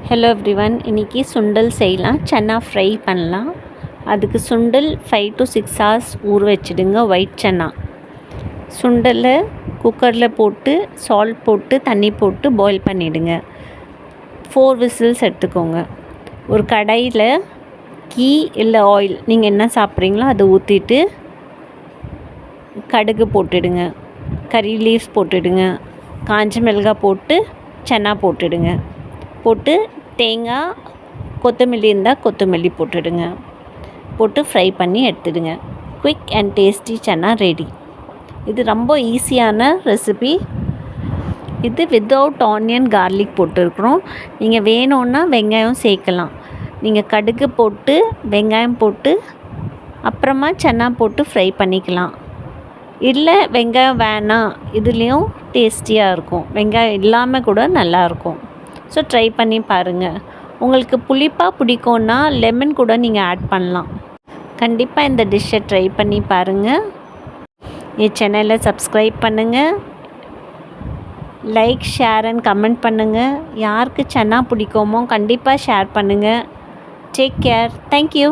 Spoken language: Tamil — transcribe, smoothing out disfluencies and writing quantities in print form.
ஹலோ எவ்ரிவன், இன்றைக்கி சுண்டல் செய்யலாம். சன்னா ஃப்ரை பண்ணலாம். அதுக்கு சுண்டல் 5 to 6 hours ஊற வச்சுடுங்க. ஒயிட் சன்னா சுண்டலை குக்கரில் போட்டு சால்ட் போட்டு தண்ணி போட்டு பாயில் பண்ணிவிடுங்க. 4 whistles எடுத்துக்கோங்க. ஒரு கடாயில் கீ இல்லை ஆயில் நீங்கள் என்ன சாப்பிட்றீங்களோ அதை ஊற்றிட்டு கடுகு போட்டுடுங்க, கறி லீவ்ஸ் போட்டுடுங்க, காஞ்ச மிளகாய் போட்டு சன்னா போட்டுடுங்க. போட்டு தேங்காய் கொத்தமல்லி இருந்தால் கொத்தமல்லி போட்டுடுங்க. போட்டு ஃப்ரை பண்ணி எடுத்துடுங்க. Quick and tasty chana ready. இது ரொம்ப ஈஸியான ரெசிபி. இது வித்தவுட் ஆனியன் கார்லிக் போட்டுருக்குறோம். நீங்கள் வேணும்னா வெங்காயம் சேர்க்கலாம். நீங்கள் கடுகு போட்டு வெங்காயம் போட்டு அப்புறமா சன்னா போட்டு ஃப்ரை பண்ணிக்கலாம். இல்லை வெங்காயம் வேணாம், இதுலேயும் டேஸ்டியாக இருக்கும். வெங்காயம் இல்லாமல் கூட நல்லாயிருக்கும். ஸோ ட்ரை பண்ணி பாருங்கள். உங்களுக்கு புளிப்பாக பிடிக்கும்னா லெமன் கூட நீங்கள் ஆட் பண்ணலாம். கண்டிப்பாக இந்த டிஷ்ஷை ட்ரை பண்ணி பாருங்கள். என் சேனலை சப்ஸ்கிரைப் பண்ணுங்கள். லைக், ஷேர் அண்ட் கமெண்ட் பண்ணுங்கள். யாருக்கு சன்னா பிடிக்குமோ கண்டிப்பாக ஷேர் பண்ணுங்கள். Take care. தேங்க்யூ.